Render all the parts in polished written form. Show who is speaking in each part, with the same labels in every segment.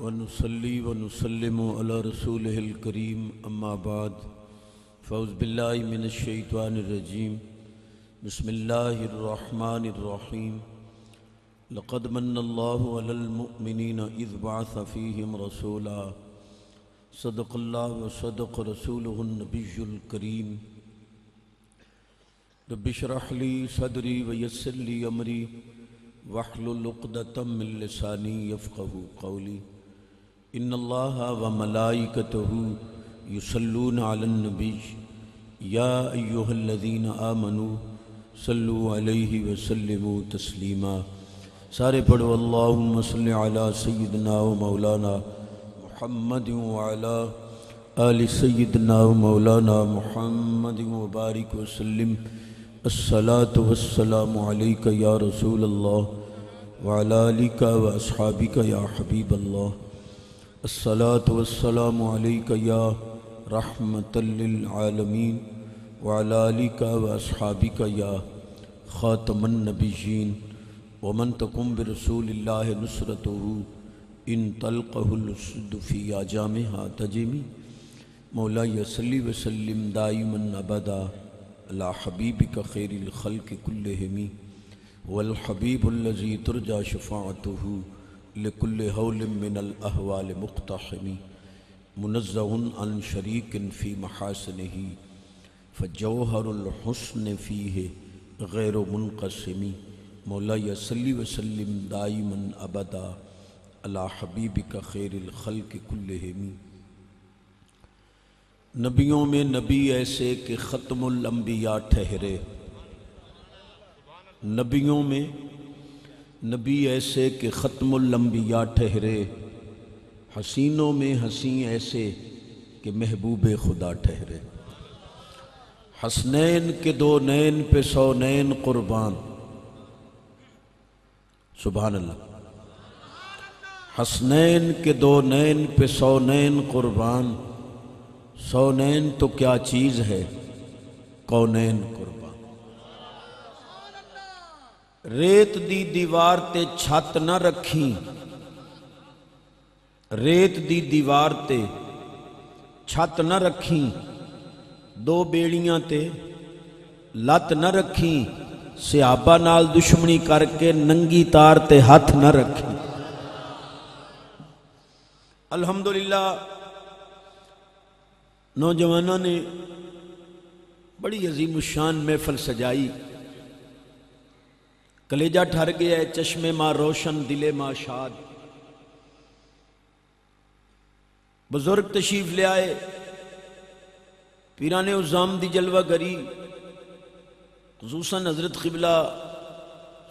Speaker 1: ونصلي ونسلم على رسوله الكريم أما بعد فأعوذ بالله من الشيطان الرجيم بسم الله الرحمن الرحيم لقد من الله على المؤمنين إذ بعث فيهم رسولا صدق الله وصدق رسوله النبي الكريم رب اشرح لي صدري ويسر لي أمري واحلل عقدة من لساني يفقهوا قولي ان اللہ وملائکتہ یصلون علی النبی یا ایہا الذین آمنوا صلوا علیہ وسلموا تسلیما۔ سارے پڑھو اللہم صلی علی سیدنا و مولانا محمد وعلی آل سیدنا و مولانا محمد وبارک وسلم۔ الصلاة والسلام علیک یا رسول اللہ وعلی آلک و اصحابک یا حبیب اللہ۔ الصلاة والسلام علیک یا رحمة للعالمین وعلی آلک و اصحابک یا خاتم النبیین ومن تکن برسول اللہ نصرتہ ان تلقہ الاسد فی آجامہا تجمی۔ مولاي صلی وسلم دائما ابدا علی حبیبک خیر الخلق کلہم والحبیب الذی ترجى شفاعتہ لکل حول من الاحوال مقتحم منزہ عن شریک فی محاسنہ فجوہر الحسن فیہ غیر منقسم۔ مولاي صلی وسلم دائما ابدا علی حبیبک خیر الخلق کلہم۔ نبیوں میں نبی ایسے کہ ختم الانبیاء ٹھہرے، نبیوں میں نبی ایسے کہ ختم الانبیاء ٹھہرے، حسینوں میں حسین ایسے کہ محبوب خدا ٹھہرے۔ حسنین کے دو نین پہ سو نین قربان، سبحان اللہ۔ حسنین کے دو نین پہ سو نین قربان، سو نین تو کیا چیز ہے کونین قربان۔ ریت دی دیوار تے چھت نہ رکھی، ریت دی دیوار تے چھت نہ رکھی، دو بیڑیاں تے لت نہ رکھی، صحابہ نال دشمنی کر کے ننگی تار تے ہاتھ نہ رکھی۔ الحمدللہ نوجوانوں نے بڑی عظیم الشان محفل سجائی، کلیجہ ٹھر گیا ہے، چشم ماں روشن دل ماں شاد۔ بزرگ تشریف لے آئے، پیران عظام دی جلوہ گری، خصوصاً حضرت قبلہ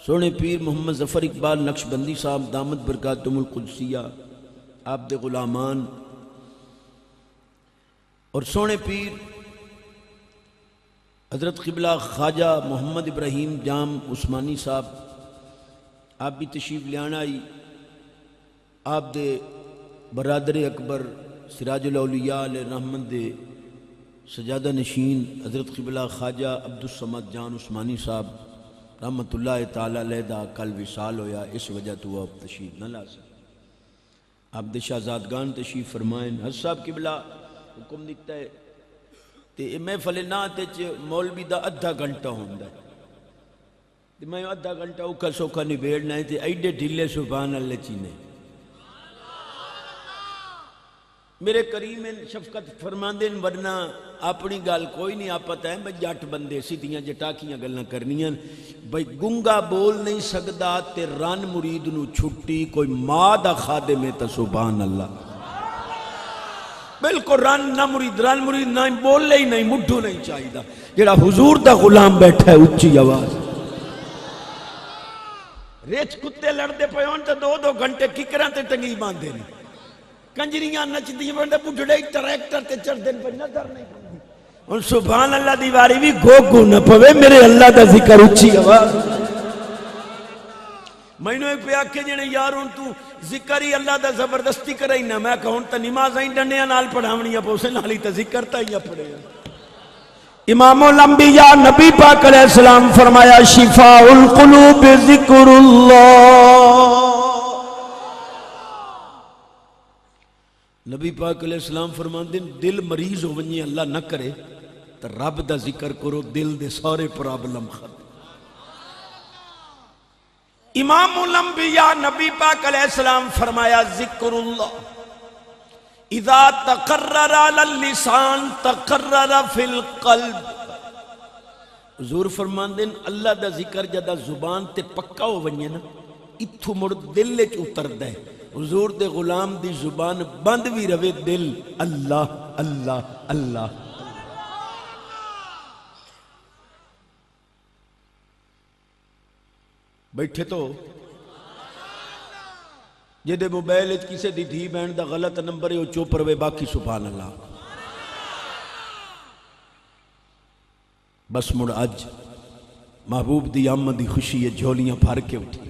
Speaker 1: سونے پیر محمد ظفر اقبال نقشبندی صاحب دامت برکاتہم القدسیہ، آپ دے غلامان، اور سونے پیر حضرت قبلہ خواجہ محمد ابراہیم جام عثمانی صاحب، آپ بھی تشریف لے آئی۔ آپ دے برادر اکبر سراج الاولیاء علیہ رحمت دے سجادہ نشین حضرت قبلہ خواجہ عبدالصمد جان عثمانی صاحب رحمت اللہ تعالی علیہ دا کل وصال ہویا، اس وجہ تو آپ تشریف نہ لا سکے۔ آپ دے شہزادگان تشریف فرمائیں۔ حضرت صاحب قبلہ حکم دیتا ہے تے محفل نعت وچ مولوی دا ادھا گھنٹہ ہوندا ہے، تے میں ادھا گھنٹہ اوکھا سوکھا نبیڑنا ہے تے ایڈے ڈھیلے سبحان اللہ چینے۔ میرے کریم شفقت فرماندے ورنہ اپنی گل کوئی نہیں، آپ پتہ ہے میں جٹ بندے سیدھیاں جٹاکیاں گلاں کرنیاں، بھئی گنگا بول نہیں سکدا تے رن مرید نو چھٹی، کوئی ماں دا خادم ہے تے سبحان اللہ۔ بالکل رن نہ مرید، رن مرید نہ بولے ہی نہیں، مڈھو نہیں چاہی دا، جڑا حضور دا غلام بیٹھا ہے اچھی آواز۔ ریچ کتے لڑتے پہ ہون تو دو گھنٹے ککران تے ٹنگی باندھے نہیں، کنجریاں نچ دی بندے بڑھڑے ٹریکٹر تے چڑھ دین پر نظر نہیں پڑھنی۔ اور سبحان اللہ دیواری بھی گو نہ پوے، میرے اللہ دا ذکر اچھی آواز۔ میں نے ایک پہ آکھے جنے یاروں تو ذکر ہی اللہ دا زبردستی کرے ہی نہ، میں کہوں تا نماز آئیں ڈنڈیاں نال پڑھاونی اپو سے نالی تا ذکر تا ہی پڑھے۔ امام الانبیاء نبی پاک علیہ السلام فرمایا شفاء القلوب ذکر اللہ، نبی پاک علیہ السلام فرماندے دل مریض ہو ونجے اللہ نہ کرے تو رب دا ذکر کرو دل دے سارے پرابلم ختم۔
Speaker 2: امام الانبیاء نبی پاک علیہ السلام فرمایا ذکر اللہ اذا تقرر علی اللسان تقرر فی القلب۔
Speaker 1: حضور فرماندے اللہ دا ذکر جدا زبان تے پکا ہو ونجے نا اتھو مڑ دل وچ اتردا ہے۔ حضور دے غلام دی زبان بند بھی رہے دل اللہ اللہ اللہ۔ بیٹھے تو جدے موبائل وچ کسے دی دھی بہن دا غلط نمبر ہے وہ چوپ رہے باقی سبحان اللہ۔ بس مڑ اج محبوب دی آمد دی خوشی ہے جھولیاں بھر کے اٹھی۔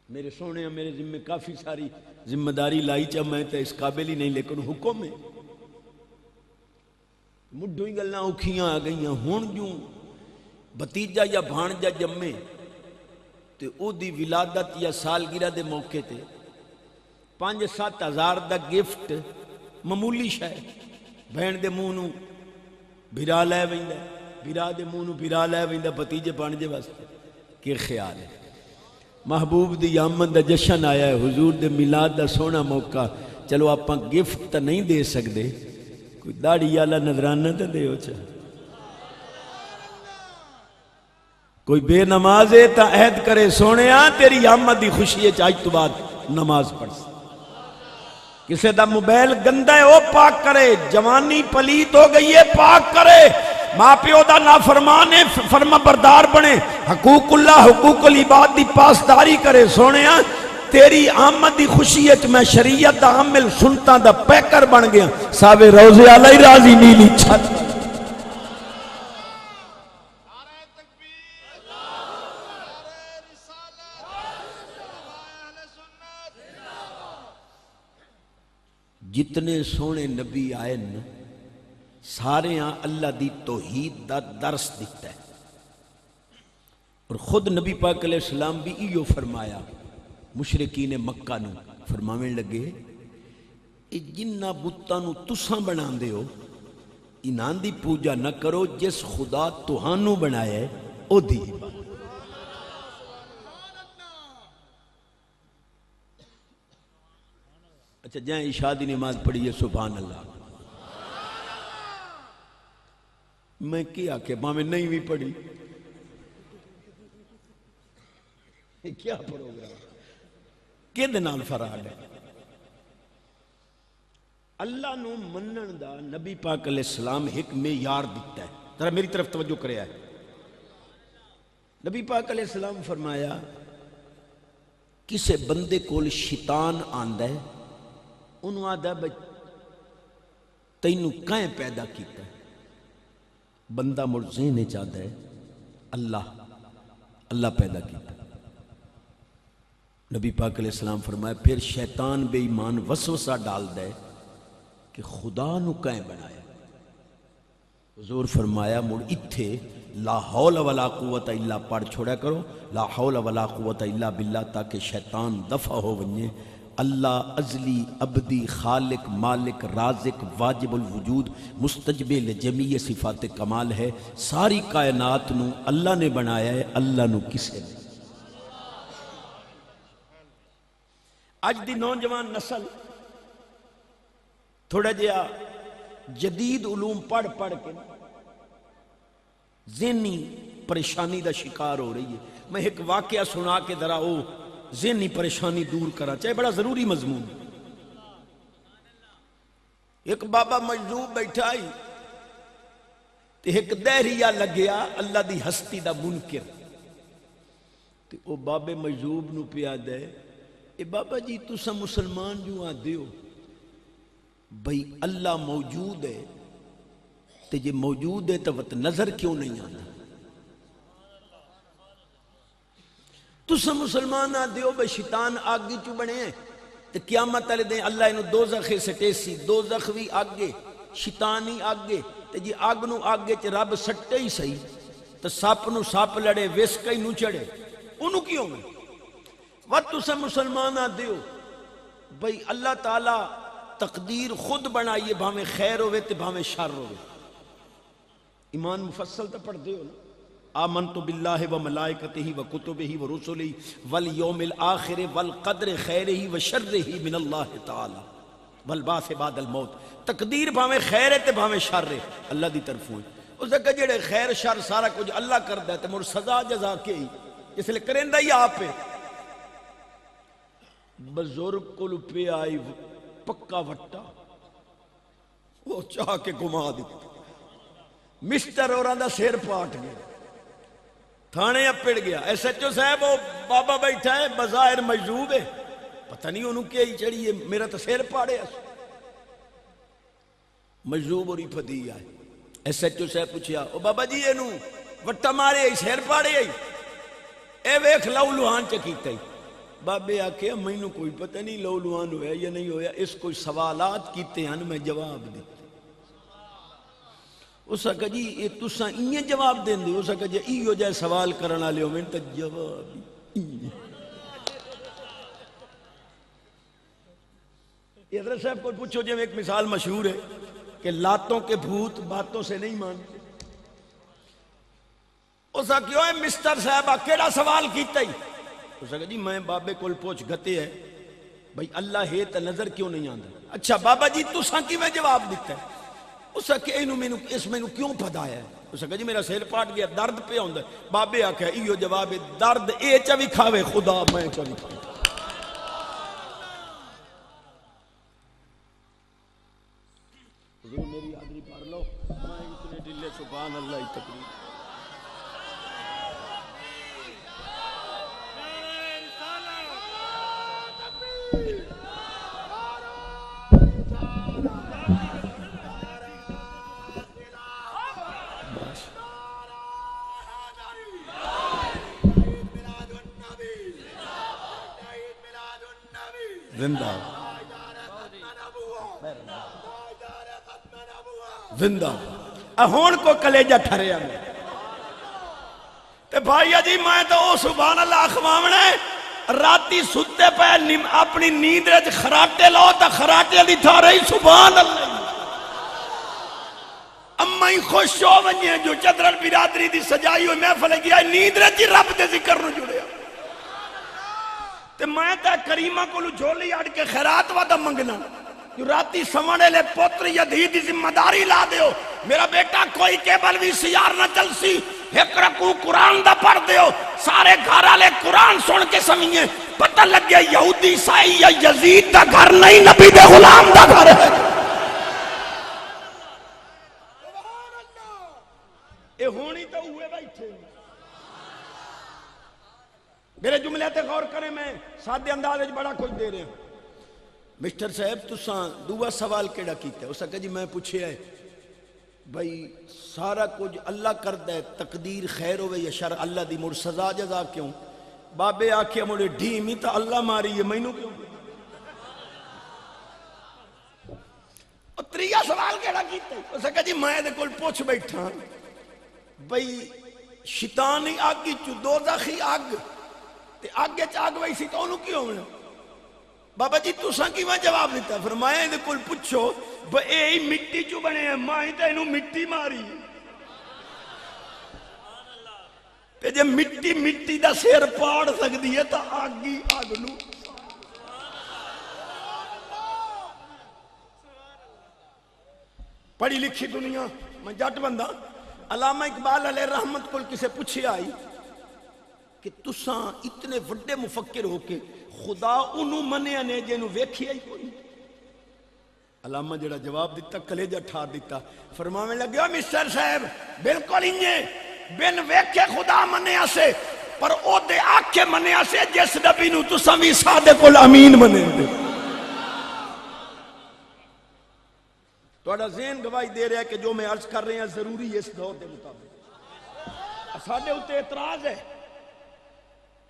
Speaker 1: میرے سونے میرے ذمہ کافی ساری ذمہ داری لائی چاہ میں تو اس قابل ہی نہیں لیکن حکم ہے مڈھوں ہی گلنا اوکھیاں آ گئیاں ہون جوں بتیجا یا بھانجا جمے تے او دی ولادت یا سالگرہ دے موقع تے 5-7 ہزار دا گفٹ معمولی شے بہن دے منہ نو بھرا لے ویندا بھرا دے منہ نو بھرا لے ویندا بتیجے بھانجے واسطے کہ خیال ہے۔ محبوب دی آمد دا جشن آیا ہے حضور دے میلاد دا سونا موقع چلو آپ گفٹ تا نہیں دے سکتے کوئی داڑھی والا نظرانہ تا دے ہو چاہ کوئی بے نماز ہے تا عہد کرے سونے تیری آمد دی خوشی ہے آج تو بعد نماز پڑھ سکتے کسے دا موبائل گندہ ہے وہ پاک کرے جوانی پلیت ہو گئی ہے پاک کرے ماں پیو دا نافرمان ہے فرما بردار بنے حقوق اللہ حقوق العباد دی پاسداری کرے سونے تیری آمد دی خوشی ہے میں شریعت دا عمل سنتا دا پیکر بن گیا صاحب روزے علیہ راضی نیلی چھت جتنے سونے نبی آئے نا سارے ہاں اللہ دی توحید دا درس دیتا ہے اور خود نبی پاک علیہ السلام بھی ایو فرمایا مشرکین مکہ نو فرماویں لگے اے جنہ بتاں نو تساں بنا دے ہو انہاں دی پوجا نہ کرو جس خدا تہانوں بنایا ہے او دی اچھا جہاں عشاء دی نماز پڑھی ہے سبحان اللہ میں کیا کہ میں نہیں بھی پڑھی کیا پروگرام کہ دنال فراد ہے اللہ نو منن دا نبی پاک علیہ السلام ایک معیار دیتا ہے ذرا میری طرف توجہ کریا ہے نبی پاک علیہ السلام فرمایا کسے بندے کول شیطان آندا ہے انہوں آدھا تینوں کائیں پیدا کیتا ہے بندہ مڑ ذہنے چاہتا ہے اللہ پیدا کیتا ہے نبی پاک علیہ السلام فرمایا پھر شیطان بے ایمان وسوسہ ڈال دے کہ خدا نو کائیں بنایا حضور فرمایا مڑ اتھے لا حول ولا قوت الا پڑھ چھوڑا کرو لا حول ولا قوت الا باللہ تاکہ شیطان دفع ہو ونجے اللہ ازلی ابدی خالق مالک رازق واجب الوجود مستجب لجمیع صفات کمال ہے ساری کائنات نو اللہ نے بنایا ہے اللہ نو کسے نے اج دی نوجوان نسل تھوڑا جہا جدید علوم پڑھ کے ذہنی پریشانی دا شکار ہو رہی ہے میں ایک واقعہ سنا کے ذرا وہ ذہنی پریشانی دور کرا چاہے بڑا ضروری مضمون ایک بابا مجذوب بیٹھا ہی تے ایک دہریہ لگیا اللہ دی ہستی دا منکر تے او بابے مجذوب نو پیا دے اے بابا جی تسا مسلمان جو آ دیو بھئی اللہ موجود ہے تے جے موجود ہے تو وقت نظر کیوں نہیں آنا تسا مسلمان آ دیو بھئی شیطان آگی چو بنے ہیں تو قیامت علی دیں اللہ انہوں دوزخ سٹیسی دوزخ بھی آگے شیطانی آگے تو جی آگ نو آگے چھ رب سٹے ہی صحیح تو ساپ نو ساپ لڑے ویس کئی نو چڑے انہوں کیوں میں وقت اسے مسلمان آدھے ہو بھئی اللہ تعالی تقدیر خود بنائیے، بھاویں خیر ہوئے تے بھاویں شر ہوئے. ایمان مفصل تو پڑھتے ہو نا. آمنت باللہ و ملائکتہ و کتبہ و رسلہ والیوم الآخر والقدر خیرہ و شرہ من اللہ تعالی والبعث بعد الموت. تقدیر بھاویں خیر ہے تے بھاویں شر ہے اللہ دی طرفوں ہے. اس نے کہا جڑے خیر شر سارا کچھ اللہ کردا ہے تے مر سزا جزا کے ہی اس لئے کرندہ ہی آپ ہے. بزرگ کو پہ آئی پکا وٹا وہ چاہ کے گما دیتا. مسٹر اور آندہ سیر پاٹ گیا، تھانے اپڑ گیا. ایس ایچ او صاحب وہ بابا بیٹھا ہے بظاہر مجذوب ہے، پتہ نہیں انہوں کیا ہی چڑھی ہے، میرا تو سیر پاڑے مجذوب اور ہی پھدی آئے. ایس ایچ او صاحب پوچھیا او بابا جی اینو وٹا مارے آئی سیر پاڑے آئی اے ویکھ لو لوہان چکیتا ہی. بابے آکھے میں نو کوئی پتہ نہیں لو لوہان ہویا یا نہیں ہویا، اس کوئی سوالات کیتے ہیں میں جواب دیتے. اس کا جی یہ تسا انہیں جواب دیں دے. اس کا جی ایو جائے سوال کرنا لے ہو میں نے جواب حضرت صاحب کو پوچھو جب ایک مثال مشہور ہے کہ لاتوں کے بھوت باتوں سے نہیں مانتے. اس کا کیوں ہے مسٹر صاحب کیڑا سوال کیتا ہی. اس کا جی میں بابے کول پوچھ گتے ہے بھئی اللہ ہے تا نظر کیوں نہیں آندہ. اچھا بابا جی تسا کی میں جواب دیتا ہے. اس کہ اس میں کیوں پھدایا ہے. اس کہ جی میرا سیر پاٹ گیا درد پہ ہوندہ ہے. بابے آکھا ایو جواب درد اے چوی کھاوے خدا میں چوی کھاوے. میری حاضری پڑھ لو میں اتنے ڈلے سبحان اللہ تقریر. زندہ زندہ ہون کو کلیجہ ٹھریا میں تے بھائی جی میں تو او سبحان اللہ اخوامنے راتی ستے پہ اپنی نیند رج خراٹے لاؤ تا خراٹے دی تھا رہی سبحان اللہ. اما ہی خوش ہو ونجے جو چدرل برادری دی سجائی ہوئی محفل گیا نیند رجی رب دے ذکر نو جڑیا. تے میں تے کریمہ کو لو جھولی اڑ کے خیرات وعدہ منگنا جو راتی سمانے لے پوتر یدید دی ذمہ داری لا دیو. میرا بیٹا کوئی کیبل بھی سیار نہ چل سی ایک رکو قرآن دا پڑھ دیو سارے گھر لے قرآن سن کے سمجھیں پتہ لگ گیا یہودی عیسائی یا یزید دا گھر نہیں نبی دے غلام دا گھر ہے. اے ہونی تو ہوئے بیٹھے. میرے جملے تے غور کریں میں سادے انداز بڑا کچھ دے رہے ہیں. مسٹر صاحب تساں دعا سوال کیڑا کیتا ہے. اس کا جی میں پوچھے ہے بھئی سارا کچھ اللہ کردہ ہے تقدیر خیر ہوئے یا شر اللہ دی مر سزا جزا کیوں. بابے آکھے مڑے ڈھیمی تا اللہ ماری ہے میں نو کیوں. اور تریہ سوال کیڑا کیتا ہے. اس کا جی میں دے کل پوچھ بیٹھا بھئی شیطانی آگی چو دوزخی آگ تے آگے چاگ ویسی تو انہوں کیوں ہونا. بابا جی تُساں کی میں جواب دیتا ہے. فرمایا دے کل پچھو بھئی اے ہی مٹی چو بنے ہیں ماہی تے انہوں مٹی ماری تے جب مٹی مٹی دا سیر پاڑ سکتی ہے تا آگی آگ لو. پڑھی لکھی دنیا میں جٹ بندہ. علامہ اقبال علیہ رحمت کل کسے پوچھے آئی کہ تساں اتنے وڈے مفکر ہو کے خدا انہوں منیا نے جنہوں ویکھی آئی کوئی. علامہ جڑا جواب دیتا کلیجہ ٹھار دیتا فرمانے لگیا مسٹر صاحب بالکل انہیں بن ویکھے خدا منیا سے پر او دے آکھے منیا سے جس نبی نو تساں بھی صادق الامین منے دے. توڑا ذہن گواہی دے رہا ہے کہ جو میں عرض کر رہے ہیں ضروری ہے اس دور دے مطابق. ساڑھے ہوتے اعتراض ہے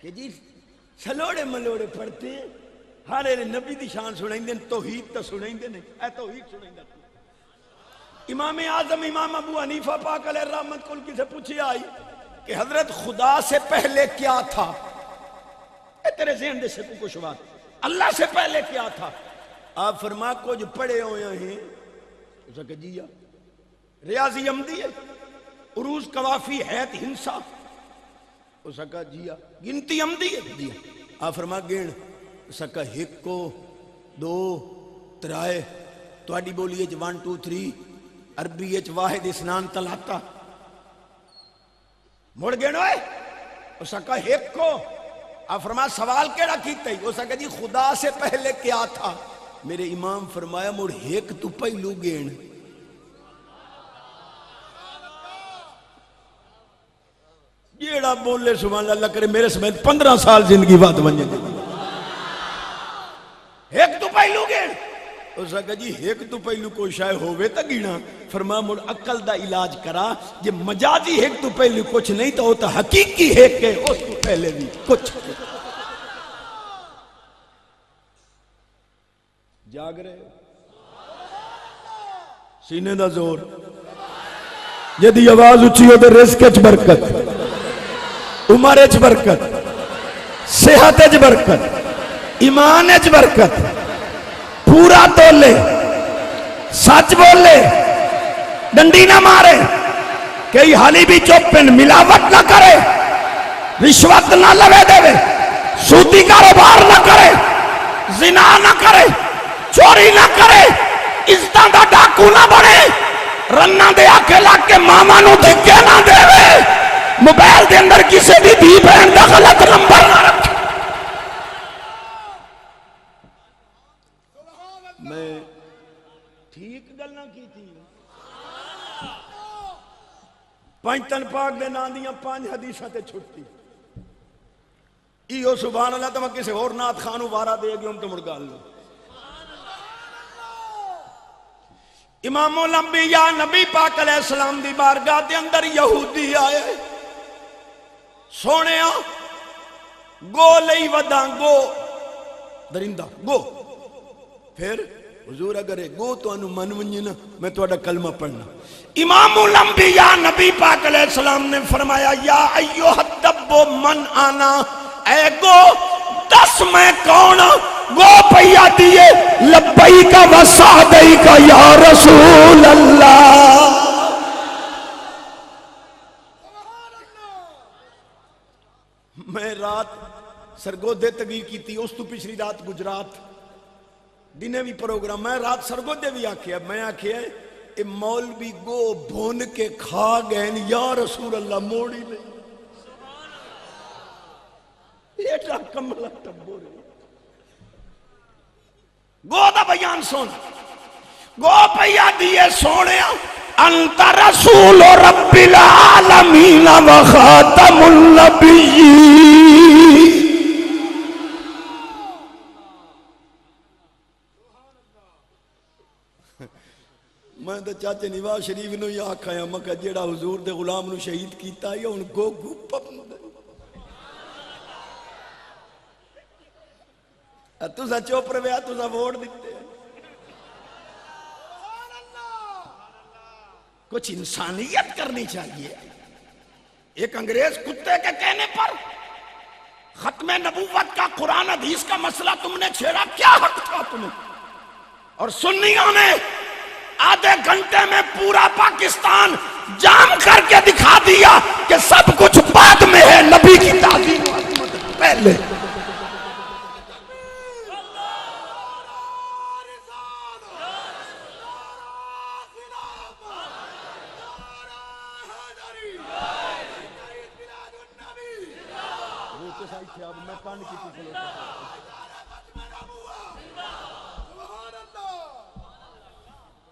Speaker 1: کہ جی سلوڑے ملوڑے پڑھتے ہیں ہر نبی دی شان سنائیں دیں توحید تا سنائیں دیں نہیں اے توحید سنائیں دیں. امام اعظم امام ابو حنیفہ پاک علیہ الرحمت کل کسے پوچھی آئی کہ حضرت خدا سے پہلے کیا تھا.
Speaker 2: اے تیرے ذہن دے سے کچھ بات اللہ سے پہلے کیا تھا؟ آپ فرما کچھ پڑھے ہوئے ہیں اسے کہ جی ریاضی عمدی ہے، عروض قوافی حیت ہنسا اسے کہا جی گنتی عمدی ہے جی آپ فرما گن اسے کہا ایک کو دو ترائے تواڈی بولی اچ 1 2 3 عربی اچ واحد اسنان تلاتا مڑ گنوئے اسے کہا ایک کو آپ فرما سوال کیڑا کیتا ہی اسے کہا جی خدا سے پہلے کیا تھا؟ میرے امام فرمایا مڑ ایک تو پہلو گین جیڑا بولے سبحان اللہ کرے میرے سمیت 15 سال زندگی بات بن جائے ایک تو پہلو گین اس نے کہا جی ایک تو پہلو کوئی شاید ہوئے تا گینا فرما مڑ عقل دا علاج کرا جی مجازی ایک تو پہلو کچھ نہیں تا ہوتا حقیقی ایک ہے اس تو پہلے بھی کچھ جاگ رہے سینے دا زور جدی آواز اچھی ہو دے رزق اچ برکت عمر اچ برکت صحت اچ برکت ایمان اچ برکت پورا تولے سچ بولے ڈنڈی نہ مارے کئی حالی بھی چوپن ملاوٹ نہ کرے رشوت نہ لوے دے سودی کاروبار نہ کرے زنا نہ کرے چوری نہ کرے عزتاں دا ڈاکو نہ بنے رنہ دے آکے لاکھ کے ماما نو دھکے نہ دے موبائل دے اندر کسی بھی دی بہن دا غلط نمبر نہ رکھے میں ٹھیک گلنا کی تھی پنجتن پاک دے ناندیاں 5 حدیثہ تے چھٹی ایو سبحان اللہ تو میں کسی اور نات خانو وارا دے گی ہم تو مڑگال لوں امام الانبیاء نبی پاک علیہ السلام دی بارگاہ دے اندر یہودی آئے سونے گو لئی وداں گو درندہ گو پھر حضور اگر گو تو انو من ونجنا میں تو اڈا کلمہ پڑھنا امام الانبیاء نبی پاک علیہ السلام نے فرمایا یا ایوہ الدب من آنا اے گو دس میں کون گو پیا دیئے لبئی کا وسعدئی کا یا رسول اللہ میں رات سرگودے تقریر کی تھی اس تو پچھلی رات گجرات دینے بھی پروگرام میں رات سرگودے بھی آکھیا میں آکھیا اے مولوی گو بھون کے کھا گئے یا رسول اللہ موڑی نہیں ایٹا کملا ٹبو رہے گو دا بیان سن گو پیا دیئے سونے انت رسول رب العالمین و خاتم النبیین میں تو چاچے نواز شریف نو یہ آکھایا مکہ جیڑا حضور دے غلام نو شہید کیتا ہے ان گو گو پپن تُسا چوپ رویا تُسا ووٹ دیتے ہیں کچھ انسانیت کرنی چاہیے ایک انگریز کتے کے کہنے پر ختم نبوت کا قرآن حدیث کا مسئلہ تم نے چھیڑا کیا حق تھا تمہیں اور سنیوں نے آدھے گھنٹے میں پورا پاکستان جام کر کے دکھا دیا کہ سب کچھ بعد میں ہے نبی کی تعلیم پہلے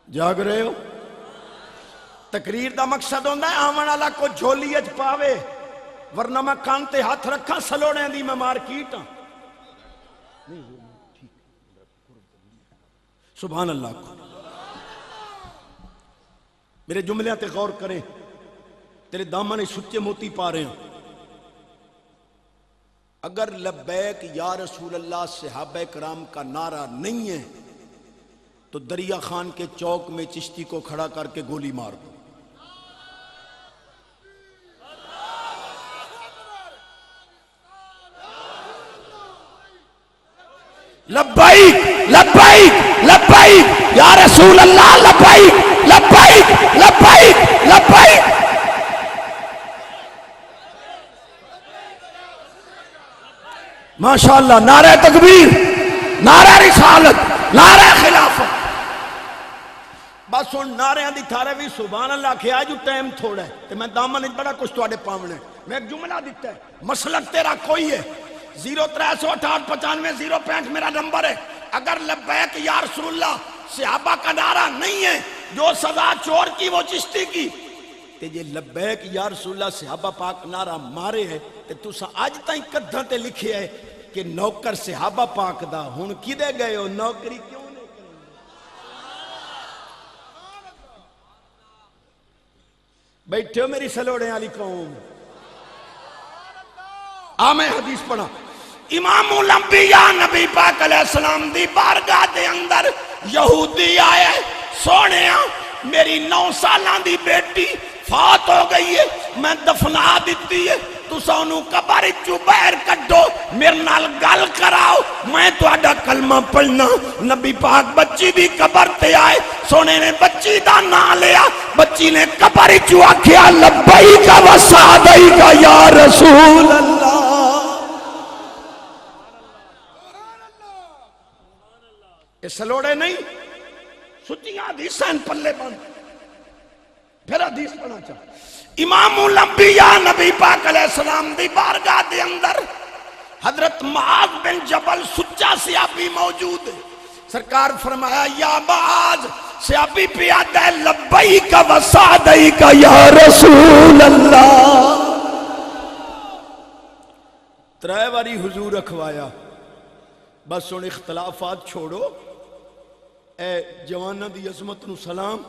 Speaker 2: جاگ رہے ہو تقریر دا مقصد ہوندہ ہے آمن اللہ کو جھولی اچ پاوے ورنہ میں کانتے ہاتھ رکھا سلوڑیں دی میں مار کیٹا سبحان اللہ کو میرے جملے تے غور کریں تیرے دامن سچے موتی پا رہے ہیں اگر لبیک یا رسول اللہ صحابہ کرام کا نعرہ نہیں ہے تو دریا خان کے چوک میں چشتی کو کھڑا کر کے گولی مار دو لبیک لبیک لبیک یا رسول اللہ لبیک لبیک لبیک لبیک. ماشاءاللہ. نعرہ تکبیر، نعرہ رسالت، نعرہ خلافت.
Speaker 1: بس ہوں نعرے دی تھارے بھی سبحان اللہ کیا جو ٹائم تھوڑا ہے تو میں دامن بڑا کچھ تواڈے پاونے. میں ایک جملہ دیتا ہے، مسلک تیرا کوئی ہے 036895 میرا نمبر ہے. اگر لبیک یا رسول اللہ صحابہ کا نعرہ نہیں ہے، جو سزا چور کی وہ چشتی کی، تے جے لبیک یا رسول اللہ صحابہ پاک نعرہ مارے ہے تے تسا آج تائیں کدھاں تے لکھے ہے کہ نوکر صحابہ پاک دا ہن کدے گئے ہو نوکری کیوں نہیں کریں. بیٹھے ہو میری سلوڑے والی قوم. میں حدیث پڑھا. امام الانبیاء نبی پاک علیہ السلام دی بارگاہ دے اندر یہودی آئے، سونیا میری 9 سالاں دی بیٹی فات ہو گئی ہے، میں دفنا دیتی ہے، تسا انہوں قبر چو باہر کڈو، میرے نال گل کراؤ، میں تہاڈا کلمہ پڑھنا. نبی پاک بچی دی قبر تے آئے، سونے نے بچی دا نام لیا، بچی نے قبر چو آکھیا لبیک و سعدیک یا رسول اللہ. یہ سلوڑے نہیں، سچیاں حدیثاں پلے بند. پھر حدیث پڑھنا چاہتا. امام الانبیاء نبی پاک علیہ السلام دی بارگاہ دے اندر حضرت معاذ بن جبل سچا صحابی موجود ہے. سرکار فرمایا یا معاذ، صحابی پیادہ ہے لبیک و سعدیک یا رسول اللہ. 3 باری حضور رکھوایا. بس ان اختلافات چھوڑو. اے جوانہ دی عظمت نو سلام،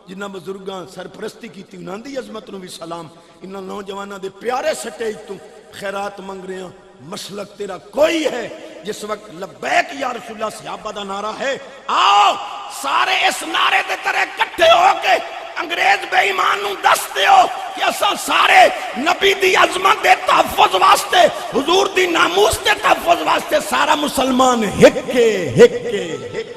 Speaker 1: جنہ بزرگاں سرپرستی کی تھی انہاں دی عظمت نو بھی سلام. انہاں نوجوانہ دے پیارے سٹیج تو خیرات منگ رہے ہیں. مسلک تیرا کوئی ہے جس وقت لبیک یا رسول اللہ صحابہ دا نعرہ ہے، آؤ سارے اس نعرے دے طرح کٹھے ہو کے انگریز بے ایمان نو دستے ہو کہ اساں سارے نبی دی عظمت دے تحفظ واسطے، حضور دی ناموس دے تحفظ واسطے سارا مسلمان ہکے ہکے ہکے.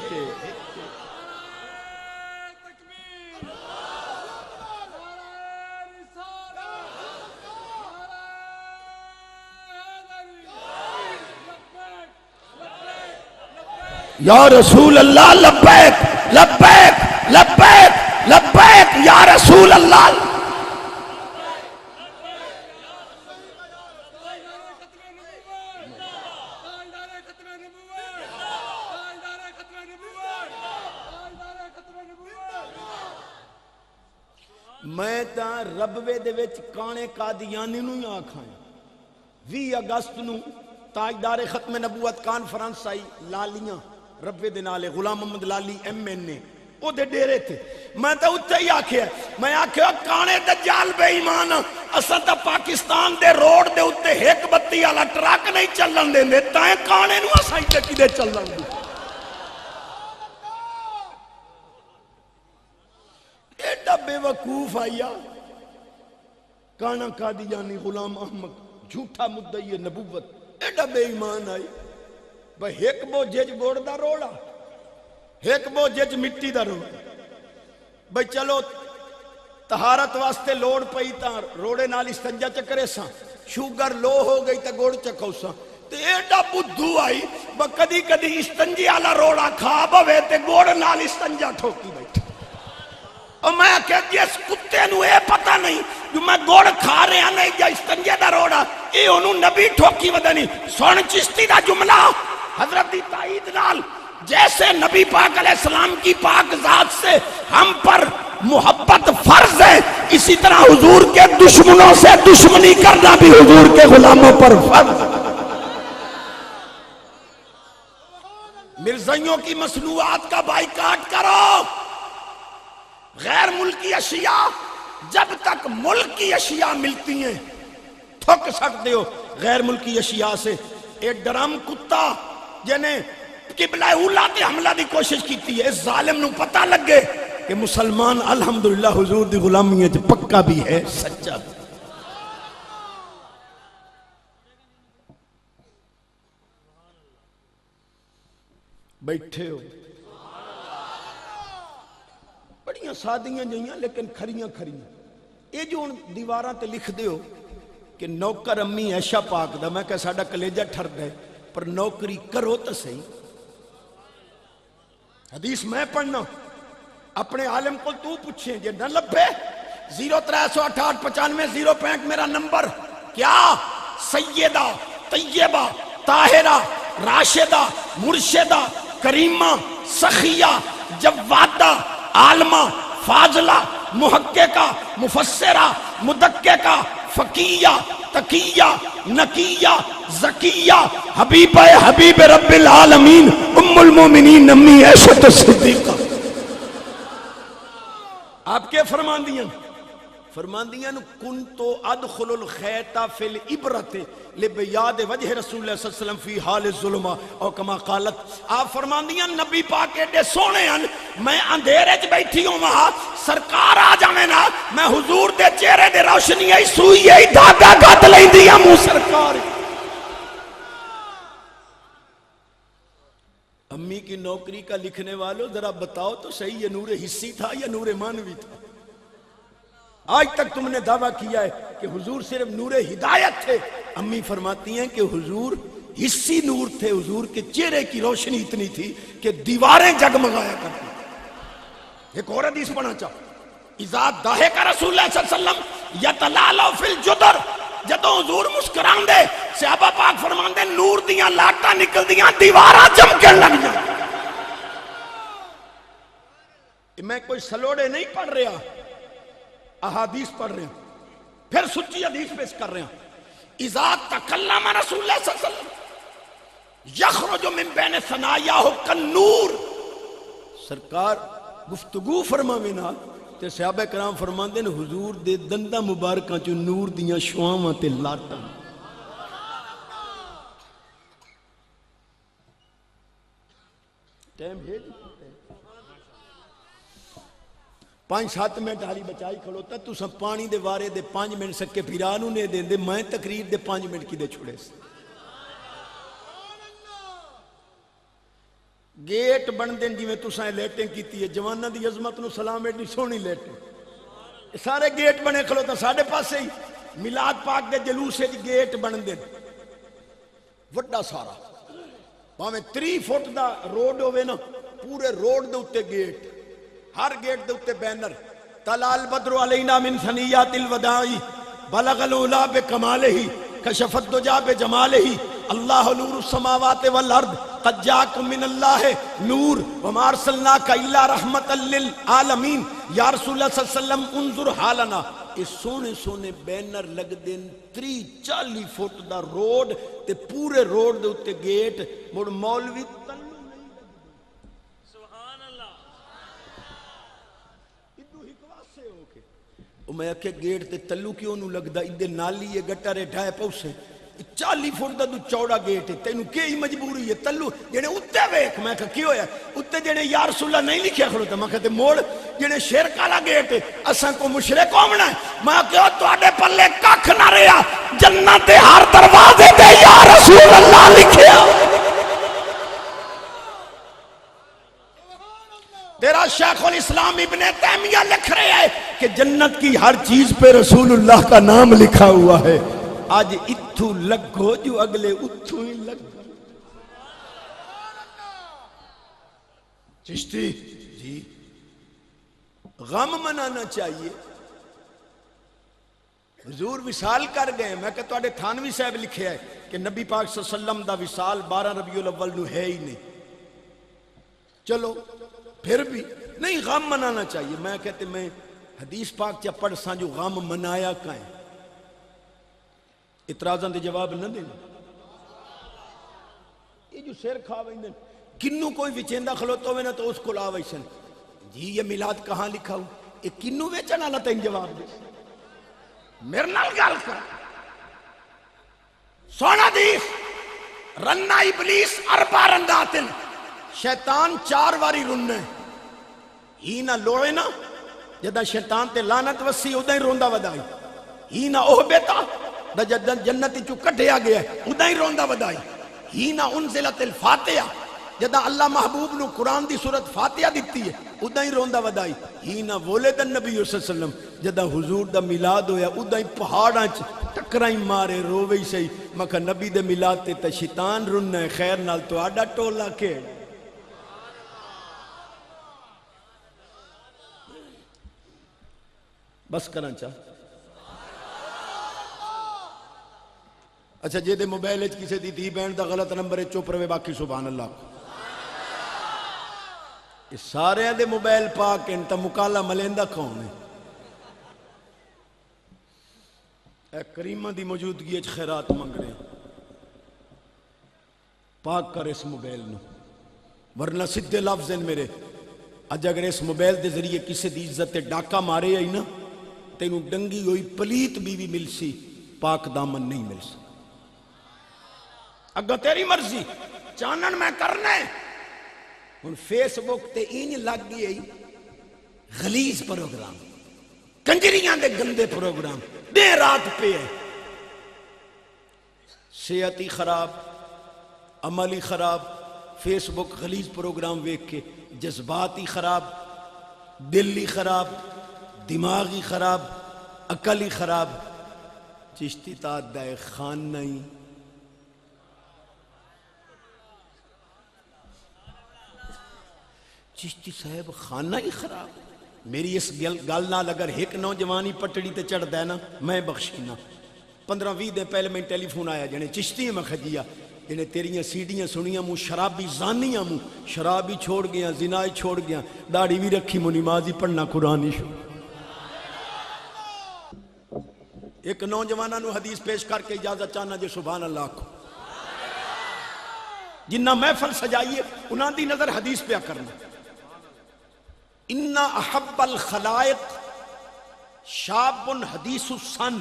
Speaker 1: یا رسول اللہ لبیک لبیک لبیک لبیک یا رسول اللہ. میں تا ربوے دے وچ کانے قادیانی نو ہی آکھاں. 20 اگست نو تاجدار ختم نبوت کانفرنس آئی لالیاں ربے دے نالے غلام محمد لالی ایم این اے او دے ڈیرے تھے. میں تا اتھے ہی آکھیا، میں آکھیا کانے دجال بے ایمان اساں تا پاکستان دے روڈ دے اتے ایک بتی والا ٹرک نہیں چلن دیندے، تائیں کانے نو اساں تے کدے چلن دے. ایڈا بے وقوف آیا کانا قادیانی غلام احمد جھوٹا مدعی نبوت، ایڈا بے ایمان آئی. بھئی ایک بو جج گوڑ دا روڑا، ایک بو جج مٹی دا روڑا. بھئی چلو طہارت واسطے لوڑ پئی تا روڑے نال استنجا چکرے ساں، شوگر لو ہو گئی تا گوڑ چکھو ساں. تے ایڈا بدھو آئی با کدی کدی استنجی آلا روڑا کھا بوے تے گوڑ نال استنجا ٹھوکی بیٹھا. اور میں کہتی اس کتے نو اے پتہ نہیں جو میں گوڑ کھا رہے ہیں نہیں یا استنجے دا روڑا، اے انہوں نبی ٹھوکی ودنی. سن چشتی دا جملہ حضرت دی تائید نال جیسے نبی پاک علیہ السلام کی پاک ذات سے ہم پر محبت فرض ہے، اسی طرح حضور کے دشمنوں سے دشمنی کرنا بھی حضور کے غلاموں پر فرض ہے. مرزائیوں کی مصنوعات کا بائیکاٹ کرو. غیر ملکی اشیاء جب تک ملکی اشیاء ملتی ہیں تھک سکتے ہو غیر ملکی اشیاء سے. ایک ڈرام کتا جنہیں قبلہ اولا تے حملہ دی کوشش کیتی ہے، اس ظالم نو پتہ لگے کہ مسلمان الحمدللہ حضور دی غلامی ہے پکا بھی ہے سچا بھی. بیٹھے ہو بڑیاں سادیاں جہیاں لیکن کھریاں کھریاں. یہ جو ہن دیواراں تے لکھ دیو کہ نوکر امی عائشہ پاک دا، میں کہ ساڈا کلیجہ ٹھر گئے، پر نوکری کرو تو صحیح. حدیث میں پڑھنا، اپنے عالم کو تو پوچھیں جے نہ لبے 036895 میرا نمبر. کیا سیدہ طیبہ طاہرہ راشدہ مرشدہ کریمہ سخیہ جوادہ عالمہ فاضلہ محققہ مفسرہ مدققہ فقیہ تقیہ نقیہ زکیہ حبیبہ حبیب رب العالمین ام المومنین امی عائشہ الصدیقہ. آپ کے فرماندیاں کنتو ادخل الخیط فی العبرت لبیاد وجہ رسول اللہ صلی اللہ علیہ وسلم فی حال الظلمہ او کما قالت. آپ فرماندیاں نبی پاک ایڈے سونے ہیں، میں اندھیرے چ بیٹھی ہوں وہاں سرکار آ جاویں نا، میں حضور دے چہرے دے روشنی آئی سوئی آئی دھاگا گھت لیندی ہوں منہ سرکار. امی کی نوکری کا لکھنے والوں ذرا بتاؤ تو صحیح، یہ نور حسی تھا یا نور مانوی تھا؟ آج تک تم نے دعویٰ کیا ہے کہ حضور صرف نور ہدایت تھے. امی فرماتی ہیں کہ حضور حسی نور تھے، حضور کے چہرے کی روشنی اتنی تھی کہ دیواریں جگمگایا کرتی. ایک اور حدیث پڑھنا چاہو، اذا ضحک رسول اللہ صلی اللہ علیہ وسلم یتلالو فی الجدر، جدوں حضور مسکران دے صحابہ پاک فرمان دے نور دیاں لاٹاں نکل دیاں دیواراں چمکن لگ جائیں. میں کوئی سلوڑے نہیں پڑھ رہا، احادیث پڑھ رہے ہیں، پھر سچی حدیث پیش کر رہے ہیں. اذا تکلم رسول اللہ صلی اللہ علیہ وسلم یخرج من بین ثنایاہ کالنور، سرکار گفتگو فرماویں نا تے صحابہ کرام فرماندے نے حضور دے دنداں مبارکاں چوں نور دیاں شعاواں تے لاٹاں. ٹائم ہے 5-7 منٹ حالی بچائی کھلوتا تو سب پانی دے وارے دے 5 منٹ سکے پیرانو نے دیں دے، میں تقریر دے 5 منٹ کی دے چھوڑے سے. گیٹ بن دیں جی میں تو سائیں لیٹیں کیتی ہے، جوانہ دی عظمت نو سلام ایڈی سونی لیٹیں، سارے گیٹ بنے کھلوتا ساڑھے پاسے ہی میلاد پاک دے جلوسے جی گیٹ بن دیں وڈا سارا، باہمیں 3 فٹ دا روڈ ہوئے نا، پورے روڈ دے اتے گیٹ، ہر گیٹ دے اتے بینر طلع البدر علینا من ثنیات الوداعی بلغ العلا بکمالہ کشف الدجا بجمالہ اللہ نور السماوات والارض قد جاکم من اللہ نور وما ارسلناک الا رحمتا للعالمین. یا رسول اللہ صلی اللہ علیہ وسلم انظر حالنا. اس سونے سونے بینر لگ دین 30-40 فٹ دا روڈ تے پورے روڈ دے اتے گیٹ، مڑ مولوی میں کہ گیٹ تے تلو کیوں نو لگدا، ادھے نالی ہے گٹارے ڈھائے پوسے 40 فٹ دا تو چوڑا گیٹ ہے، تینو کی مجبوری ہے تلو جنے اتے ویک. میں کہ کیوں ہے اتے جنے یا رسول اللہ نہیں لکھیا کھڑو تا، میں کہتے موڑ جنے شیر کالا گیٹ ہے اساں کو مشرک ہونا ہے. میں کہ تواڈے پلے ککھ نہ رہیا، جنت دے ہر دروازے تے یا رسول اللہ لکھیا. تیرا شیخ الاسلام ابن تیمیہ لکھ رہے ہیں کہ جنت کی ہر چیز پہ رسول اللہ کا نام لکھا ہوا ہے. آج اتھو لگو جو اگلے اتھو ہی لگو. چشتی جی غم منانا چاہیے. حضور وصال کر گئے، میں کہ تواڈے تھانوی صاحب لکھے ہے کہ نبی پاک صلی اللہ علیہ وسلم دا وصال 12 ربیع الاول نو ہے ہی نہیں. چلو پھر بھی نہیں غم منانا چاہیے. میں کہتے میں حدیث پاک چا پڑھ ساں جو غم منایا کائیں، اعتراضاں دے جواب نہ دینا. یہ جو سیر کھا ویندے کنو کوئی وچیندہ کھلوتا ہوئے نا تو اس کو لا ویسن جی یہ میلاد کہاں لکھا ہو، یہ کنو ویچن اللہ تین جواب دے. میرے نال گل کر سونا حدیث رنا ابلیس 4 رنداتن، شیطان 4 واری رننے ہی نہ لوڑے نا جدہ شیطان تے لانت وسی ادھا ہی روندہ ودائی، ہی نہ اوہ بیتا جدہ جنتی چو کٹیا گیا ادھا ہی روندہ ودائی، ہی نہ انزلت الفاتحہ جدا اللہ محبوب نو قرآن دی سورت فاتحہ دیتی ہے ادا ہی روندا ودائی ہی نہ ولد النبی صلی اللہ علیہ وسلم جدا حضور دا میلاد ہویا ادا ہی پہاڑاں ٹکرائی مارے رووے سہی میں کہ نبی دے میلاد تے تا شیطان رننا ہے خیر نال تو آڈا ٹولا کھیڑ بس کرنا چاہ اچھا جے دے موبائل اچ کسے دی دھی بہن دا غلط نمبر ہے چپ روے باقی سبحان اللہ اس سارے دے موبائل پاک ان تا مکالا ملیندہ کون ہے اے کریمہ دی موجودگی اچ خیرات منگ رہے پاک کر اس موبائل نو ورنہ سدھے لفظ ہیں میرے اج اگر اس موبائل دے ذریعے کسی دی عزت ڈاکہ مارے آئی نا تینوں ڈنگی ہوئی پلیت بیوی مل سی پاک دامن نہیں مل سی اگر تیری مرضی چانن میں کرنا ہے ان فیس بک تے این لگ گئی غلیظ پروگرام کنجریاں دے گندے پروگرام دے رات پہ ہے صحتی خراب عملی خراب فیس بک غلیظ پروگرام ویک کے جذباتی خراب دلی خراب دماغی خراب عقلی خراب چشتی تادہ خان نہیں چشتی صاحب خانہ ہی خراب میری اس گل نال اگر ایک نوجوانی پٹڑی تے چڑھ دینا میں بخشینا 15-20 دن پہلے میں ٹیلی فون آیا جنہیں چشتی میں خجیا جنہیں تیریاں سیڈیاں سنیاں مو شرابی زانیاں مو شرابی چھوڑ گیا زنائی چھوڑ گیا داڑھی بھی رکھی مو نمازی پڑھنا قرآنی شو ایک نوجوانہ نو حدیث پیش کر کے اجازت چاہنا جے سبحان اللہ کو جنہ محفل سجائیے انہاں دی نظر حدیث پہ کرنا اِنَّ احب الخلائق شاب حدیث السن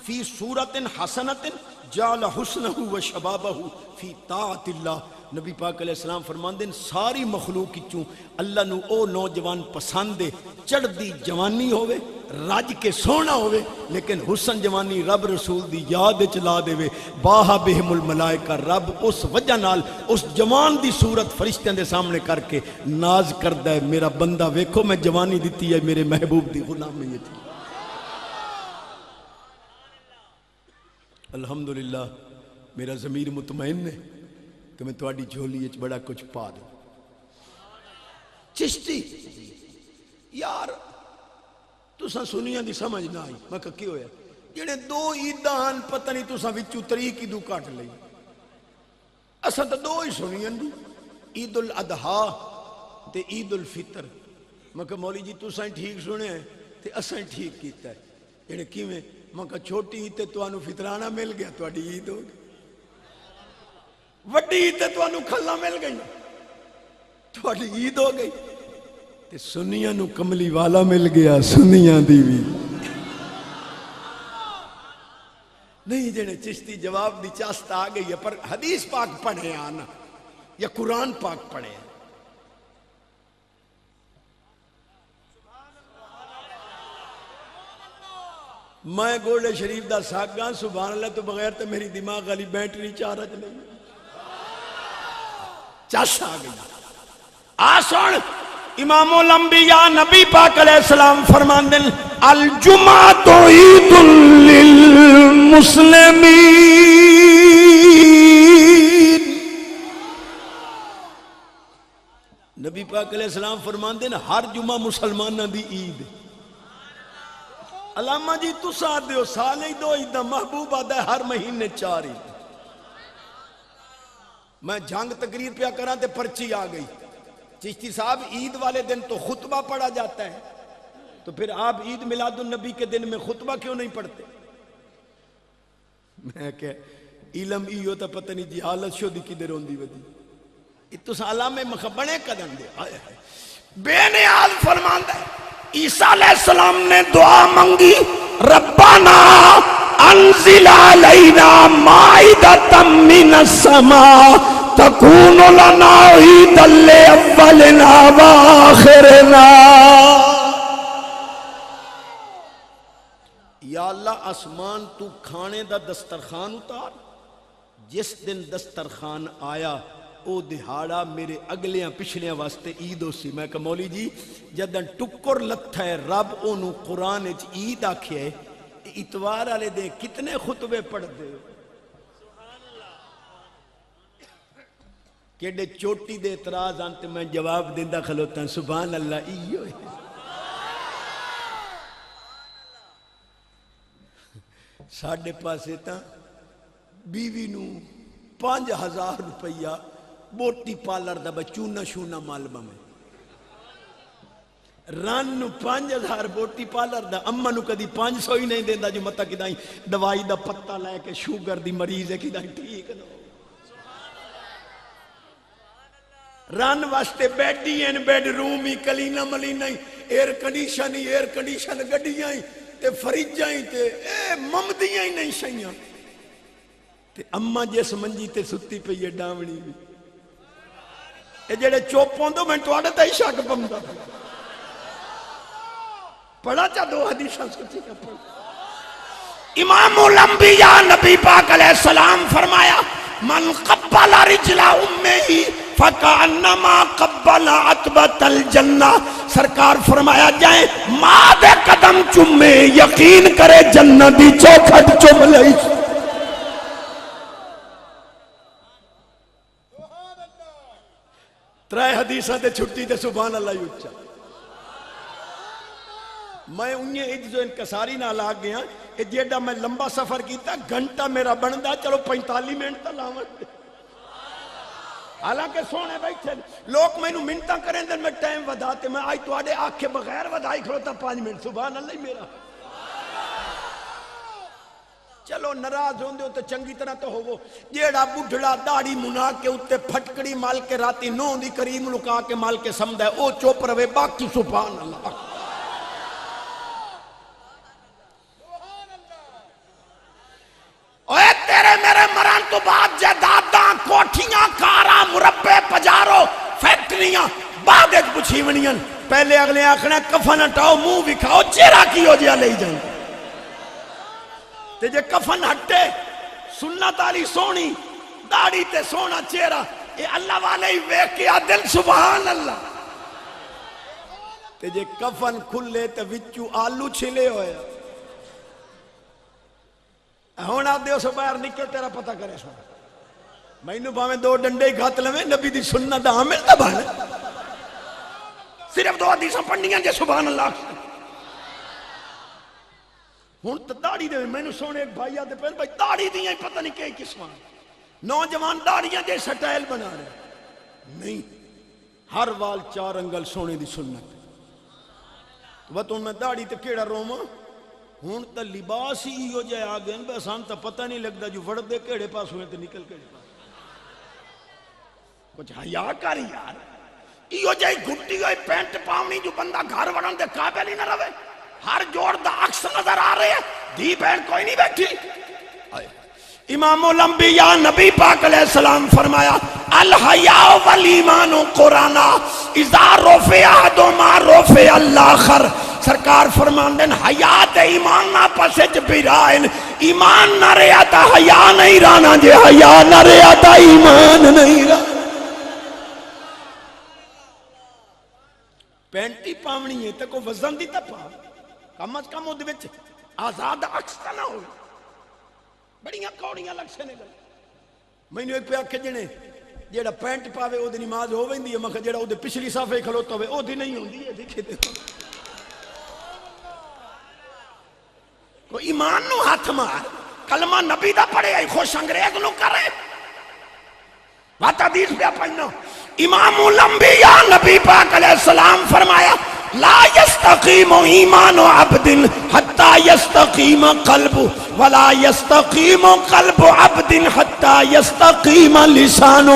Speaker 1: فی صورت حسنت جعل حسنہ و شبابہ فی طاعت اللہ نبی پاک علیہ السلام فرمان دیں ساری مخلوق کی چون اللہ نو او نوجوان پسند دے چڑھ دی جوانی ہوئے راج کے سونا ہوئے لیکن حسن جوانی رب رسول دی یاد چلا دے وے باہا بہم الملائکہ رب اس وجہ نال اس جوان دی صورت فرشتیں دے سامنے کر کے ناز کردہ ہے میرا بندہ ویکھو میں جوانی دیتی ہے میرے محبوب دی غلام میں یہ تھی الحمدللہ میرا ضمیر مطمئن ہے کہ میں تواڈی جھولی اچ بڑا کچھ پا دوں چشتی یار تساں سنیاں دی سمجھ نہ آئی میں کہا کی ہویا جڑے 2 عیدان پتہ نہیں تساں وچوں طریق ہی دو کٹ لئی اساں تو 2 ہی سنیاں دی عید الاضحیٰ تے عید الفطر میں کہا مولی جی تساں ٹھیک سنے ہیں تے اساں ٹھیک کیتا ہے جڑے کیویں میں کہا چھوٹی عید تے تانوں فطرانہ مل گیا تواڈی عید ہو گئی وڈی عید تے تانوں کھلا مل گئی تواڈی عید ہو گئی تے سنیاں نو کملی والا مل گیا سنیاں دی بھی نہیں جنے چشتی جواب دی چاست آ گئی ہے پر حدیث پاک پڑھے آنا یا قرآن پاک پڑھے آنا میں گولڈ شریف دا ساگاں سبحان اللہ تو بغیر تو میری دماغ والی بیٹری چارج نہیں چاس آ گئی آسان امام الانبیاء نبی پاک علیہ السلام فرمان دن الجمعۃ عید للمسلمین نبی پاک علیہ السلام فرمان دن ہر جمعہ مسلمانہ دی عید علامہ جی تسا آدھے ہو سالے 2 عیدہ محبوب آدھا ہے ہر مہینے 4 عید میں جھنگ تقریر پہ کرا تے پرچی آ گئی چشتی صاحب عید والے دن تو خطبہ پڑھا جاتا ہے تو پھر آپ عید میلاد النبی کے دن میں خطبہ کیوں نہیں پڑھتے میں کہ علم ای ہوتا پتہ نہیں جی حالت شو دی کدھر ہوندی ودی تو علامہ مخبنے قدم دے بے نیاز فرماندہ ہے عیسیٰ علیہ السلام نے دعا منگی ربنا انزل علینا مائدۃ من السماء تکون لنا عیدا لاولنا وآخرنا یا اللہ آسمان تو کھانے دا دسترخوان اتار جس دن دسترخوان آیا او دہاڑا میرے اگلیاں پچھلیاں واسطے عید ہو سی. میں کہ مولی جی جدن ٹکر لتھا ہے رب اونوں قرآن وچ عید آکھیا ہے, اتوار والے دن کتنے خطبے پڑھ دے ہو؟ کیڑے چوٹی دے اعتراض آن تے میں جواب دیندا کھلوتا ہوں سبحان اللہ ایو ہے. ساڈے پاسے تاں بیوی نو 5000 روپیہ بوٹی پالر دا بچونا شونا مالبہ میں رن نو 5000 بوٹی پالر دا اما نو کدی 500 ہی نہیں دیندا جو متا کدائیں دوائی دا پتہ لے کے شوگر دی مریض ہے کدائیں ٹھیک نو رن واسطے بیڈی ہیں بیڈ روم ہی کلینہ ملینہ ہی ایئر کنڈیشن گڈیاں ہی تے فریجاں ہی تے ممدیاں ہی نہیں شائیاں تے اما جس منجی تے ستی پہ یہ ڈاونی بھی اے جڑے چوپوں دو میں توڑے تا ہی شاک بمدہ پڑھا چا 2 حدیثاں سچی کا پڑھا. امام الانبیاء نبی پاک علیہ السلام فرمایا من قبل رجل امہ فکانما قبل عتبۃ الجنہ. سرکار فرمایا جائیں ماں دے قدم چومے یقین کرے جنت دی چوکھٹ چوم لئی. ترے حدیثاں تے چھٹی تے سبحان اللہ اچھا. میں انہیں عجز و انکساری نہ لاگ گیا کہ جیڑا میں لمبا سفر کیتا گھنٹہ میرا بندہ چلو 45 منٹ تا لاون. حالانکہ سونے بیٹھے لوگ میں منٹاں کریں دن میں ٹائم وداتے میں آئی تو آڑے آکھ کے بغیر ودائی کھڑوتا 5 منٹ سبحان اللہ میرا. چلو نراز ہوندے ہو تو چنگی طرح تو ہوو جیڑا بڑھڑا داڑی منا کے اتے پھٹکڑی مال کے راتی نو دی کریم لکا کے مال کے سمدہ ہے او چوپ روے باقی سبحان اللہ. اوے تیرے میرے مران تو بعد جائیداداں کوٹھیاں کاراں مربے پجارو فیکٹریاں بعد ایک پچھیونیاں پہلے اگلے آخنا کفن ہٹاؤ منہ بکھاؤ چہرہ کی ہو جیا لے جائیں تے جے کفن ہٹے سنت علی سونی داڑھی تے سونا چہرہ اے اللہ والے ہی ویک کے دل سبحان اللہ. تے جے کفن کھلے تے وچو آلو چھلے ہوئے ہون آپ دیو سو باہر نکل تیرا پتہ کرے سو میں نو باویں 2 ڈنڈے ہی گھات لویں نبی دی سنت عامل دا بانے صرف 2 حدیثاں پڑھنیاں جے سبحان اللہ. ہون تو داڑھی دے میں نو سونے ایک بھائی آتے پہلے بھائی داڑھی دیاں ہی پتہ نہیں کئی قسمان نوجوان داڑھیاں جے سٹائل بنا رہے نہیں ہر وال 4 انگل سونے دی سنت. وطن میں داڑھی تے کیڑا روما ہون تا لباس ہی ہو جائے آگئے بس ہم تا پتہ نہیں لگتا جو وڑ دے کیڑے پاس ہوئے تے نکل کیڑے پاس کچھ حیاء کاری یار یہ جائے گھٹی ہوئی پینٹ پاؤنی جو بندہ گھر وڑن دے قابل ہی نہ روے ہر جوڑ دا عکس نظر آ رہے ہیں دی بہن کوئی نہیں بیٹھی. امام الانبیاء نبی پاک علیہ السلام فرمایا الحیاء والایمان قرانا اذا رفع احدہما رفع الاخر. سرکار فرمان دین حیات ایمان نہ پسج بیرائن ایمان نہ رہا تا حیاء نہیں رانا جے حیاء نہ رہا تا ایمان نہیں رانا. پینٹی پاونی ہے تے کو وزن دی تا پا کم از کم ادھ وچ آزاد عکس نہ ہوئی بڑیاں کوڑیاں لگ سے نکل. میں نے ایک پہ آکھے جنے جیڑا پینٹ پاوے او دی نماز ہو ویندی ہے مکھا جیڑا او دے پچھلی صافے کھلوتا ہوئے او دی نہیں ہوندی ہے دیکھے دیکھو کوئی ایمان نو ہاتھ مار کلمہ نبی دا پڑھے آئی خوش انگریز نو کرے بات حدیث پہ پڑھنا. امام الانبیاء نبی پاک علیہ السلام فرمایا لا يستقیم ایمان عبد حتی یستقیم قلب ولا يستقیم قلب عبد حتی یستقیم لسان.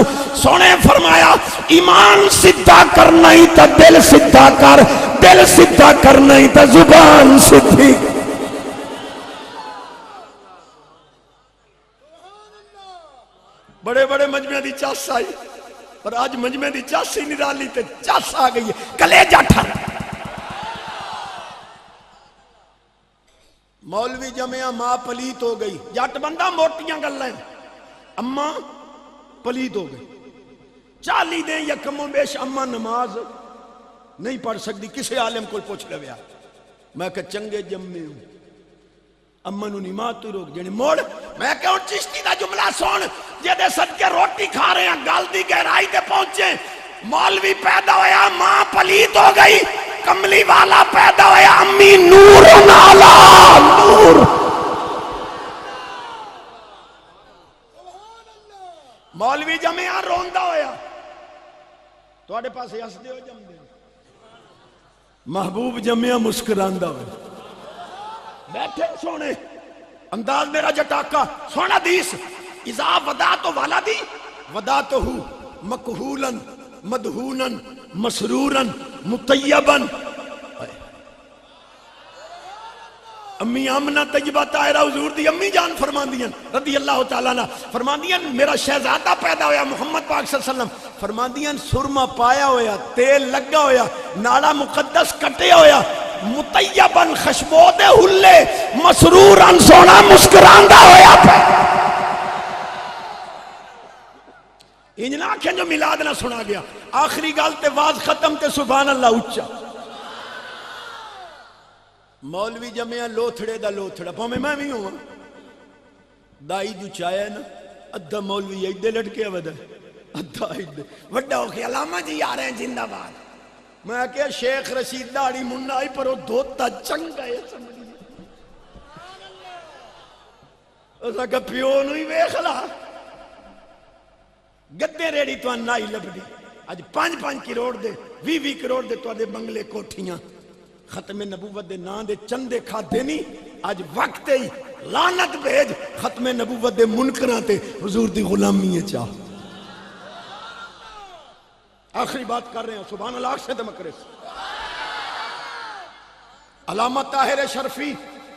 Speaker 1: سونے فرمایا ایمان سدھا کرنا ہی تا دل سدھا کر دل سدھا کرنا ہی تا زبان سدھی. بڑے بڑے مجمع دی چاس آئی پر آج مجمع دی چاس ہی نرالی تے چاس آ گئی ہے کلیجہ ٹھر. مولوی جمعہ ماں پلیت ہو گئی جٹ بندہ موٹیاں گل لیں اماں پلیت ہو گئی
Speaker 2: 40 دن یکم و بیش اما نماز نہیں پڑھ سکتی، کسی عالم کو پوچھ لیا. میں کہ چنگے جمے ہوں اما نو نہیں ماں تو روک جنی موڑ. میں کہ ان چشتی دا جملہ سن جے صدقے روٹی کھا رہے ہیں گل دی گہرائی تے پہنچے. مولوی پیدا ہویا ماں پلیت ہو گئی، کملی والا پیدا ہویا امی نور نالا نور. مولوی جمعہ روندا ہویا تواڈے پاس ہسدے ہو جمدے، محبوب جمعہ مسکراندا ہویا. بیٹھے سونے انداز میرا جٹاکا سونا حدیث اذا ودعت ولدی ودعتہ مکہولا مدہونا مسرورا مطیبا. امی آمنہ طیبہ طاہرہ حضور دی امی جان فرماندیاں رضی اللہ تعالیٰ عنہ فرماندیاں میرا شہزادہ پیدا ہویا محمد پاک صلی اللہ علیہ وسلم فرماندیاں سرما پایا ہویا تیل لگا ہویا نالا مقدس کٹے ہویا مطیباً خشبود ہلے مسروراً سونا مسکراندہ ہویا پہ. انجنا آنکھیں جو میلاد نہ سنا گیا آخری گال تے واز ختم تے سبحان اللہ اچھا. مولوی جمعہ لوتھڑے دا لوتھڑا پاہمیں میں بھی ہوں دائی جو چاہے نا ادھا مولوی ایڈے لڑکے ودا ادھا ایڈے وڈا ہو کے علامہ جی آ رہے ہیں زندہ باد. میں کہا شیخ رشید داڑی منائی پر وہ دھوتا چنگا ہے سمجھے اسا کہ پیو نوی ویخلا گدے ریڑی تو نائی لبڑی آج 5-5 کروڑ دے 20 کروڑ دے تو دے بنگلے کوٹھیاں ختم نبوت دے نام دے چندے کھاتے نہیں. آج وقت ہی لعنت بھیج ختم نبوت دے منکراں تے حضور دی غلامی ہے چاہ. آخری بات کر رہے ہیں سبحان اللہ سے دمکرے سے. علامہ طاہر شرفی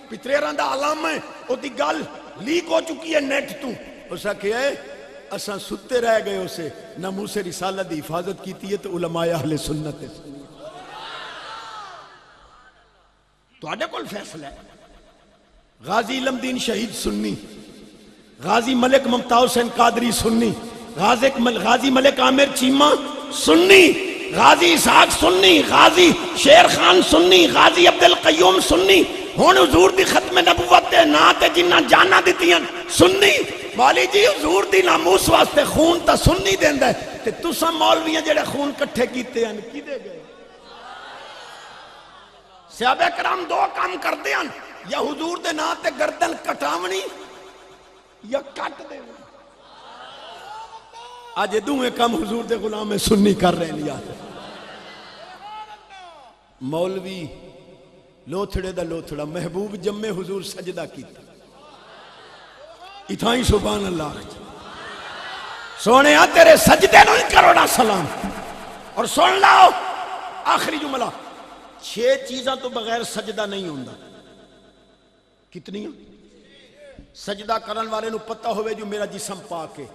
Speaker 2: پتریران دا علامہ ہے او دی گل لیک ہو چکی ہے نیٹ تو اسا کہ ہے اساں ستے رہ گئے اسے نہ موسیٰ رسالت دی حفاظت کیتی ہے تو علماء اہل سنت ہے. تو آڈے کول فیصلہ ہے غازی علم دین شہید سنی، غازی ملک ممتاز حسین قادری سنی، غازی ملک عامر چیمہ سنی، غازی اسحاق سنی، غازی شیر خان سنی، غازی عبدالقیوم سنی. ہون حضور دی ختم نبوت دے نا تے جنہ جانا دیتیاں سنی. والی جی حضور دی ناموس واسطے خون تا سنی دیندہ ہے تے تسا مولویاں جڑے خون کٹھے کیتے ہیں کی دے گئے. صحابہ کرام دو کام کرتے ہیں یا حضور دے نا تے گردن کٹاونی یا کٹ دے. آج دوئے کام حضور دے غلام سنی کر رہے لیا. مولوی لوتھڑے دا لوتھڑا محبوب جمع حضور سجدہ کیتا اتھائیں سبحان اللہ. سونے ہاں تیرے سجدے نو ہی کروڑا سلام. اور سن لاؤ آخری جملہ 6 چیزاں تو بغیر سجدہ نہیں ہوندہ. کتنی سجدہ کرن والے نو پتہ ہوئے جو میرا جسم پاک ہے،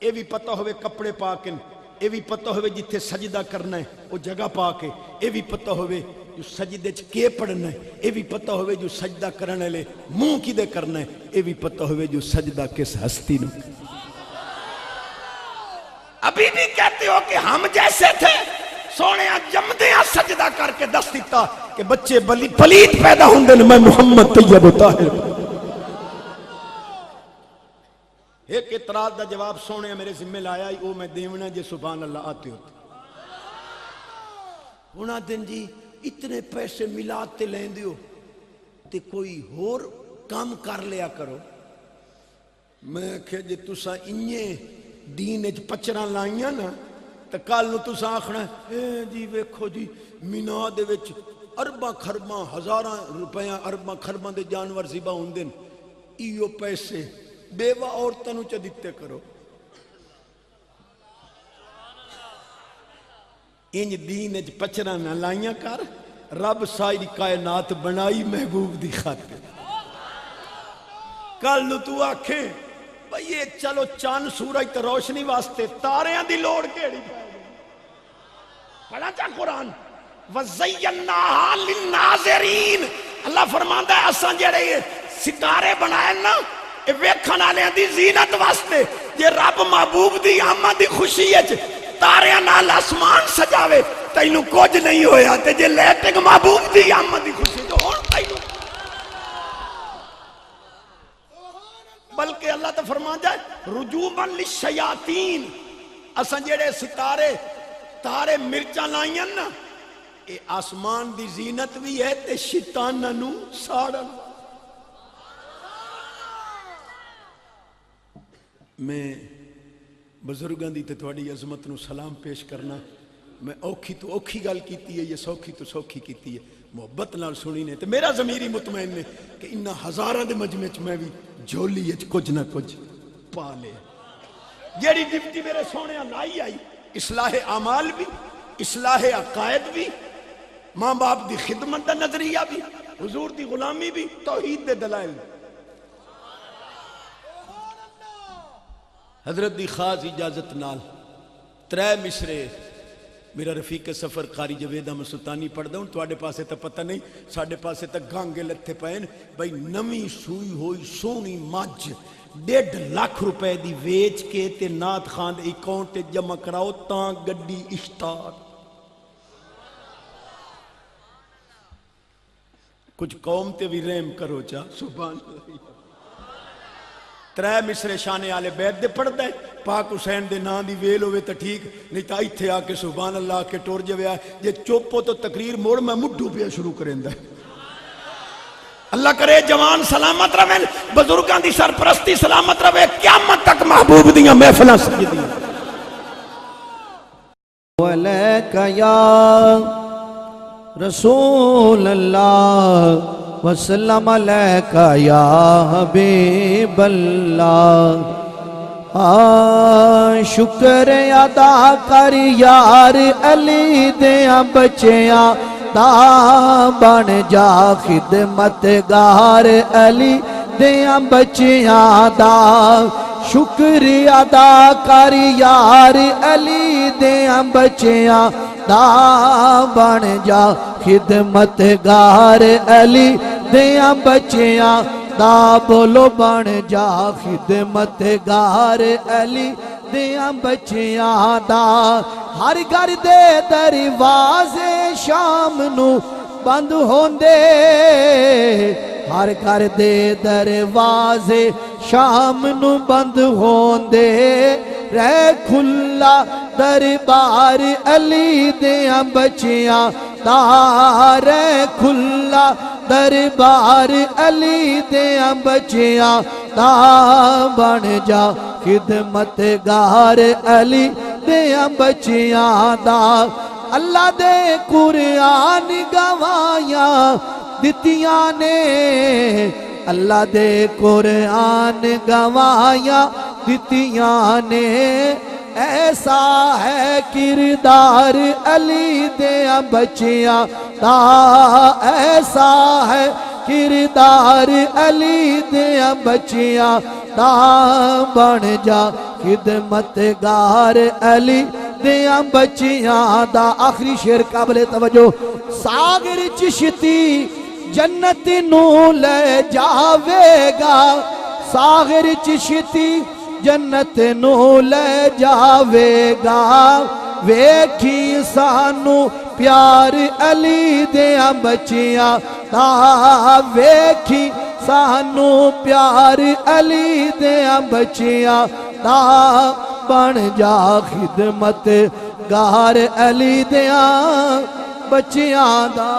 Speaker 2: اے بھی پتہ ہوئے کپڑے پاک ہیں، اے بھی پتہ ہوئے جتھے سجدہ کرنا ہے وہ جگہ پاک ہے، اے بھی پتہ ہوئے جو سجدے کے پڑھنا ہے، اے بھی پتہ ہوئے جو سجدہ کرنے لے منہ کی دے کرنا ہے، اے بھی پتہ ہوئے جو سجدہ کس ہستی نو. ابھی بھی کہتے ہو کہ ہم جیسے تھے سونے جمدے ہیں سجدہ کر کے دست دیتا کہ بچے پلیت پیدا ہوں دن میں محمد طیب و طاہر. ایک اعتراض دا جواب سونے میرے ذمہ لایا وہ میں دیونا جے سبحان اللہ آتے ہوتے. ہونا دن جی اتنے پیسے ملاتے لیں دیو تے کوئی اور کام کر لیا کرو. میں کہ جے تسا انہیں دین اچ پچران لائیاں نا تو کال نو تسا آخنا اے جی ویکھو جی مینا دے وچ ارباں خرباں ہزاراں روپیاں ارباں خرباں دے جانور ذبح ہوندے ایو پیسے بیوہ عورتاں نو چا دیتے کرو. انج دین اچ پچرا نہ لائیاں کر. رب ساری کائنات بنائی محبوب دی خاطر. کل نو تو آکھے بھئی یہ چلو چاند سورج تے روشنی واسطے تاریاں دی لوڑ کیڑی پے گئی. پڑھا چا قرآن وَزَيَّنَّاهَا لِلنَّاظِرِينَ. اللہ فرماندا ہے اساں جڑے ستارے بنائے نا اے ویکھن والےاں دی زینت واسطے. جے رب محبوب دی آمد دی خوشی وچ ستارے نال آسمان سجاوے تینوں کچھ نہیں ہویا، تے جے لیٹنگ محبوب دی آمد دی خوشی تو ہون تینوں، بلکہ اللہ تو فرما جائے رجوباً للشیاطین، اساں جڑے ستارے تارے مرچاں لائیاں نا، اے آسمان دی زینت بھی ہے تے شیطاناں نوں ساڑن۔ میں بزرگاں دی تے تھوڑی عظمت نو سلام پیش کرنا، میں اوکھی تو اوکھی گل کیتی ہے، یہ سوکھی تو سوکھی کیتی ہے، محبت نال سنی نے تے میرا ضمیر ہی مطمئن ہے کہ انہاں ہزاراں دے مجمع چ میں بھی جھولی وچ کچھ نہ کچھ پا لے۔ جیڑی ڈپٹی میرے سونے لائی آئی، اصلاح اعمال بھی، اصلاح عقائد بھی، ماں باپ دی خدمت دا نظریہ بھی، حضور دی غلامی بھی، توحید دے دلائل بھی۔ حضرت دی خاص اجازت نال 3 مصرے میرا رفیق سفر قاری جوید احمد سلطانی پڑھدا ہوں، تواڈے پاسے تا پتہ نہیں، ساڈے پاسے تا گانگے لتھے پئے بھئی نویں سوئی ہوئی سونی مجھ 1.5 لاکھ روپے دی ویچ کے تے نات خان دے اکاؤنٹ جمع کراؤ تاں گڈی اشتار۔ کچھ قوم تے بھی رحم کرو چا، سبحان اللہ۔ 3 مصرے شان آل بیت دے پڑھدا ہے، پاک حسین دے نام دی ویل ہوئے تا ٹھیک، نہیں تا ایتھے آ کے سبحان اللہ کے ٹور جویا، جے چپ ہو تو تقریر موڑ میں مڈھو پہ شروع کریندا ہے۔ اللہ کرے جوان سلامت رہے، بزرگاں دی سرپرستی سلامت رہے، قیامت تک محبوب دیاں محفلاں سجدیاں۔
Speaker 1: وَلَكَ يَا رسول اللہ وسلم علیکہ یا حبیب اللہ، شکر ادا کر یار علی دیاں بچیاں دا، بن جا خدمت گار علی دیاں بچیاں دا، شکر ادا کر یار علی دیاں بچیاں دا، بن جا خدمت گار علی دیاں بچیاں دا، بولو بن جا خدمت گار علی دیاں بچیاں دا۔ ہر گھر دے دروازے شام نو بند ہوندے، ہر گھر دے دروازے شام نو بند ہوندے، رہ کھلا دربار علی دیاں بچیاں دا، رہ کھلا دربار علی دیاں بچیاں دا، بن جا خدمت گار علی دیاں بچیاں دا۔ اللہ دے قرآن گوایاں دتیاں نے، اللہ دے قرآن گوایاں دتیاں نے، ایسا ہے کردار علی دیاں بچیاں دا، ایسا ہے کردار علی دیاں بچیاں دا، بن جا خدمت گار علی دیاں بچیاں دا۔ آخری شعر قابل توجہ، ساگر چشتی جنت نو لے جاوے گا، ساگر چشتی جنت نو لے جاوے گا، ویکھی سانو پیار علی دیاں بچیاں دا، ویکھی سانو پیار علی دیاں بچیاں دا، بن جا خدمت گار علی دیاں بچیاں دا۔